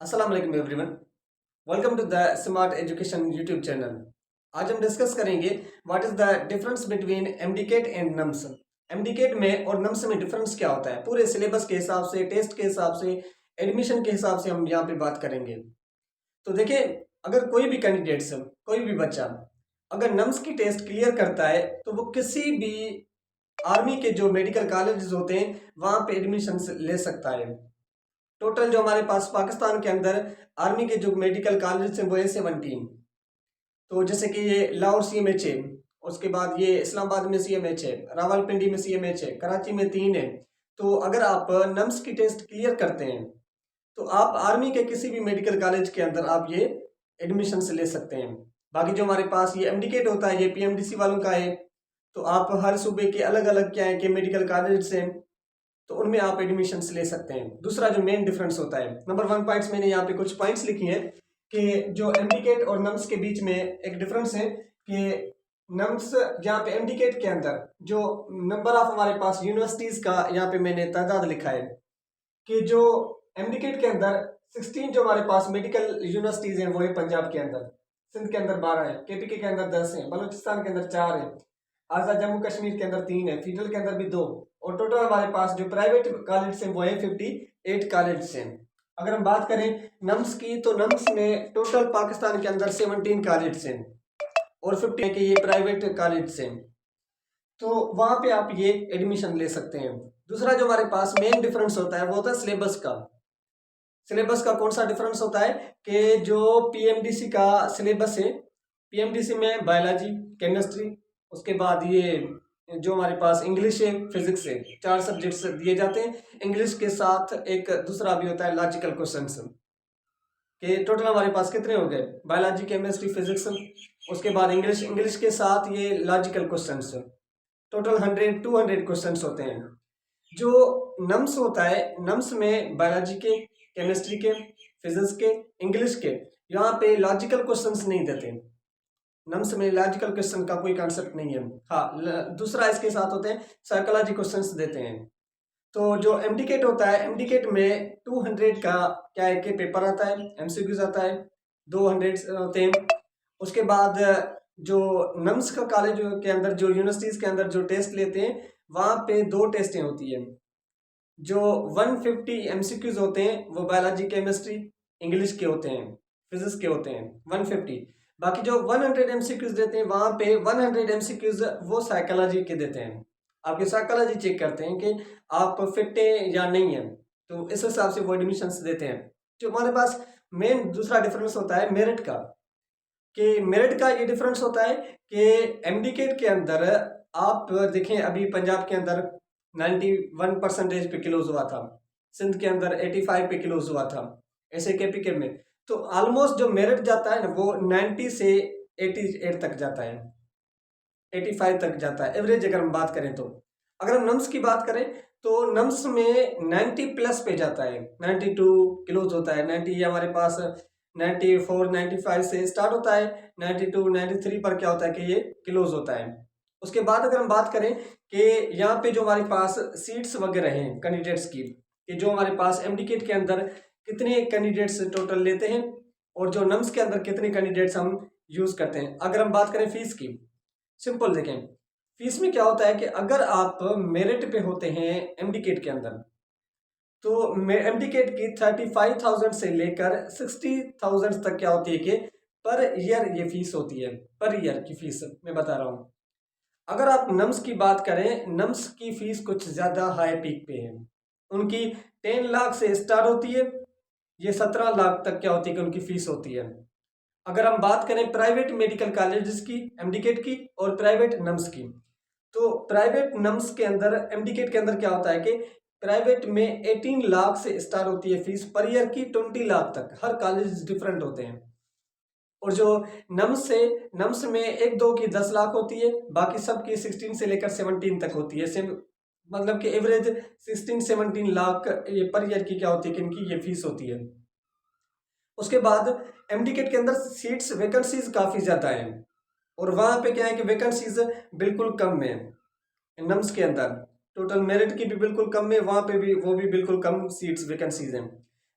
अस्सलाम वालेकुम everyone. Welcome to the smart education YouTube channel. आज हम डिस्कस करेंगे what is the difference between MDCAT and NUMS. MDCAT में और नम्स में डिफरेंस क्या होता है, पूरे सिलेबस के हिसाब से, टेस्ट के हिसाब से, एडमिशन के हिसाब से हम यहाँ पे बात करेंगे। तो देखिए, अगर कोई भी कैंडिडेट्स, कोई भी बच्चा अगर नम्स की टेस्ट क्लियर करता है तो वो किसी भी आर्मी के जो मेडिकल कॉलेजेस होते हैं वहाँ पे एडमिशन ले सकता है। टोटल जो हमारे पास पाकिस्तान के अंदर आर्मी के जो मेडिकल कॉलेज हैं वो है 17। तो जैसे कि ये लाहौर CMH है, उसके बाद ये इस्लामाबाद में CMH है, रावलपिंडी में CMH है, कराची में 3 है। तो अगर आप नम्स की टेस्ट क्लियर करते हैं तो आप आर्मी के किसी भी मेडिकल कॉलेज के अंदर आप ये एडमिशन ले सकते हैं। बाकी जो हमारे पास ये एमडीकेट होता है ये PMDC वालों का है। तो आप हर सूबे के अलग अलग क्या है कि मेडिकल कॉलेज हैं, तो उनमें आप एडमिशन्स ले सकते हैं। दूसरा जो मेन डिफरेंस होता है, नंबर 1 पॉइंट्स मैंने यहाँ पे कुछ पॉइंट्स लिखी हैं कि जो एमडीकेट और नम्स के बीच में एक डिफरेंस है कि नम्स जहाँ पे एमडीकेट के अंदर जो नंबर ऑफ हमारे पास यूनिवर्सिटीज का यहाँ पे मैंने तादाद लिखा है कि जो एमडीकेट के अंदर 16 जो हमारे पास मेडिकल यूनिवर्सिटीज हैं वो है पंजाब के अंदर, सिंध के अंदर 12 है, केपीके के अंदर 10 है, बलूचिस्तान के अंदर 4 है, आज़ाद जम्मू कश्मीर के अंदर 3 है, फेडरल के अंदर भी 2, और टोटल हमारे पास जो प्राइवेट कॉलेज हैं वो है 58 कॉलेज हैं। अगर हम बात करें नम्स की तो नम्स में टोटल पाकिस्तान के अंदर 17 कॉलेज हैं और 50 के ये प्राइवेट कॉलेज हैं। तो वहां पे आप ये एडमिशन ले सकते हैं। दूसरा जो हमारे पास मेन डिफरेंस होता है वो होता है सिलेबस का। सिलेबस का कौन सा डिफरेंस होता है कि जो पीएमडीसी का सिलेबस है, पीएमडीसी में बायोलॉजी, केमिस्ट्री, उसके बाद ये जो हमारे पास इंग्लिश है, फिजिक्स है, 4 सब्जेक्ट्स दिए जाते हैं। इंग्लिश के साथ एक दूसरा भी होता है लॉजिकल क्वेश्चंस के। टोटल हमारे पास कितने हो गए, बायोलॉजी, केमिस्ट्री, फिजिक्स, उसके बाद इंग्लिश, इंग्लिश के साथ ये लॉजिकल क्वेश्चंस, टोटल 100-200 क्वेश्चंस होते हैं। जो नम्स होता है, नम्स में बायोलॉजी के, केमिस्ट्री के, फिजिक्स के, इंग्लिश के, यहाँ पे लॉजिकल क्वेश्चंस नहीं देते। नम्स में लॉजिकल क्वेश्चन का कोई कॉन्सेप्ट नहीं है। हाँ, दूसरा इसके साथ होते हैं साइकोलॉजी क्वेश्चंस देते हैं। तो जो एमडीकेट होता है, एमडीकेट में 200 का क्या है कि पेपर आता है, एमसीक्यूज आता है, 200 होते हैं। उसके बाद जो नम्स का कॉलेज के अंदर, जो यूनिवर्सिटीज के अंदर जो टेस्ट लेते हैं वहाँ पे 2 टेस्टें होती हैं। जो 150 एमसीक्यूज होते हैं वो बायोलॉजी, केमिस्ट्री, इंग्लिश के होते हैं, फिजिक्स के होते हैं 150। बाकी जो 100 एमसीक्यूज देते हैं वहाँ पे 100 एमसीक्यूज वो साइकोलॉजी के देते हैं। आपकी साइकोलॉजी चेक करते हैं कि आप फिट हैं या नहीं है, तो इस हिसाब से वो एडमिशन्स देते हैं। जो हमारे पास मेन दूसरा डिफरेंस होता है मेरिट का, कि मेरिट का ये डिफरेंस होता है कि एमडीकेट के अंदर आप देखें अभी पंजाब के अंदर 91% पे क्लोज हुआ था, सिंध के अंदर 85 पे क्लोज हुआ था, ऐसे केपीके में। तो ऑलमोस्ट जो मेरिट जाता है ना वो 90 से 88 तक जाता है, 85 तक जाता है एवरेज अगर हम बात करें तो। अगर हम नम्स की बात करें तो नम्स में 90 प्लस पे जाता है, 92 क्लोज होता है। 90 ये हमारे पास 94 95 से स्टार्ट होता है, 92 93 पर क्या होता है कि ये क्लोज होता है। उसके बाद अगर हम बात करें कि यहाँ पे जो हमारे पास सीट्स वगैरह हैं कैंडिडेट्स की, कि जो हमारे पास एमडीकेट के अंदर कितने कैंडिडेट्स टोटल लेते हैं और जो नम्स के अंदर कितने कैंडिडेट्स हम यूज करते हैं। अगर हम बात करें फीस की, सिंपल देखें, फीस में क्या होता है कि अगर आप मेरिट पे होते हैं एमडीकेट के अंदर तो एमडीकेट की 35,000 से लेकर 60,000 तक क्या होती है कि पर ईयर ये फीस होती है, पर ईयर की फीस मैं बता रहा हूँ। अगर आप नम्स की बात करें, नम्स की फीस कुछ ज़्यादा हाई पीक पे है। उनकी 10 लाख से स्टार्ट होती है, ये 17 लाख तक क्या होती है कि उनकी फीस होती है। अगर हम बात करें प्राइवेट मेडिकल कॉलेजेस की, एमडीकेट की और प्राइवेट नम्स की, तो प्राइवेट नम्स के अंदर, एमडीकेट के अंदर क्या होता है कि प्राइवेट में 18 लाख से स्टार्ट होती है फीस, पर ईयर की 20 लाख तक, हर कॉलेज डिफरेंट होते हैं। और जो नम्स में 1-2 की 10 लाख होती है, बाकी सब की 16 से लेकर 17 तक होती है। सेम मतलब कि एवरेज 16-17 लाख ये पर ईयर की क्या होती है कि इनकी ये फीस होती है। उसके बाद एमडीकेट के अंदर सीट्स, वैकेंसीज काफ़ी ज़्यादा हैं और वहाँ पे क्या है कि वैकेंसीज बिल्कुल कम है। नम्स के अंदर टोटल मेरिट की भी बिल्कुल कम है, वहाँ पे भी वो भी बिल्कुल कम सीट्स, वैकेंसीज हैं।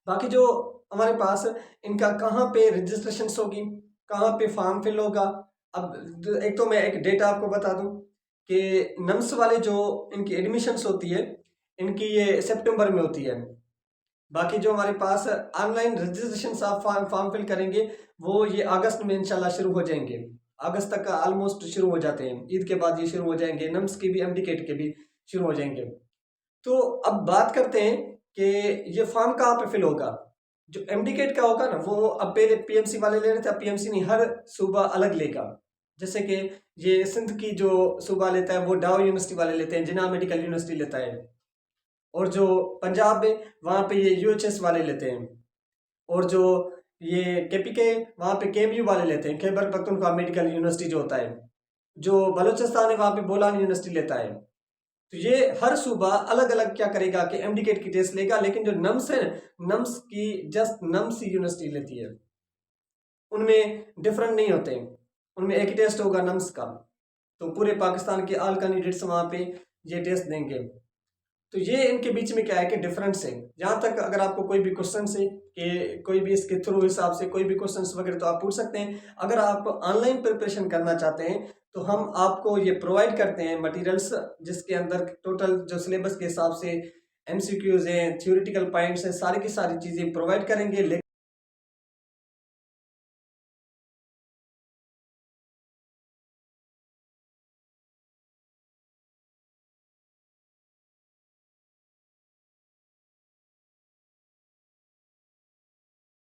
बाकी जो हमारे पास इनका कहाँ पे रजिस्ट्रेशन होगी, कहाँ पे फॉर्म फिल होगा। अब एक तो मैं एक डेटा आपको बता दूं कि नम्स वाले जो इनकी एडमिशन्स होती है, इनकी ये सितंबर में होती है। बाकी जो हमारे पास ऑनलाइन रजिस्ट्रेशन आप फॉर्म फिल करेंगे वो ये अगस्त में इंशाल्लाह शुरू हो जाएंगे। अगस्त तक ऑलमोस्ट शुरू हो जाते हैं, ईद के बाद ये शुरू हो जाएंगे, नम्स के भी एमडीकेट के भी शुरू हो जाएंगे। तो अब बात करते हैं कि ये फॉर्म कहाँ पे फिल होगा। जो एमडीकेट का होगा ना वो अब पहले पीएमसी वाले ले रहे थे, अब पीएमसी नहीं, हर सूबा अलग लेगा। जैसे कि ये सिंध की जो सूबा लेता है वो डाव यूनिवर्सिटी वाले लेते हैं, जिन्ना मेडिकल यूनिवर्सिटी लेता है। और जो पंजाब में वहाँ पे ये यूएचएस वाले लेते हैं। और जो ये केपीके वहाँ पे केएमयू वाले लेते हैं, खैबर पख्तूनख्वा मेडिकल यूनिवर्सिटी जो होता है। जो बलूचिस्तान है वहाँ पे बोलान यूनिवर्सिटी लेता है। तो ये हर सूबा अलग अलग क्या करेगा कि एमडीकेट की टेस्ट लेगा, लेकिन जो नम्स है, नम्स की जस्ट नम्स यूनिवर्सिटी लेती है, उनमें डिफरेंट नहीं होते, उनमें एक ही टेस्ट होगा नम्स का। तो पूरे पाकिस्तान के ऑल कैंडिडेट्स वहाँ पे ये टेस्ट देंगे। तो ये इनके बीच में क्या है कि डिफरेंस है। यहाँ तक अगर आपको कोई भी क्वेश्चन है कि कोई भी इसके थ्रू हिसाब से कोई भी क्वेश्चंस वगैरह तो आप पूछ सकते हैं। अगर आप ऑनलाइन प्रिपरेशन करना चाहते हैं तो हम आपको ये प्रोवाइड करते हैं मटेरियल्स, जिसके अंदर टोटल जो सिलेबस के हिसाब से एमसीक्यूज हैं, थ्योरेटिकल पॉइंट्स हैं, सारी की सारी चीज़ें प्रोवाइड करेंगे।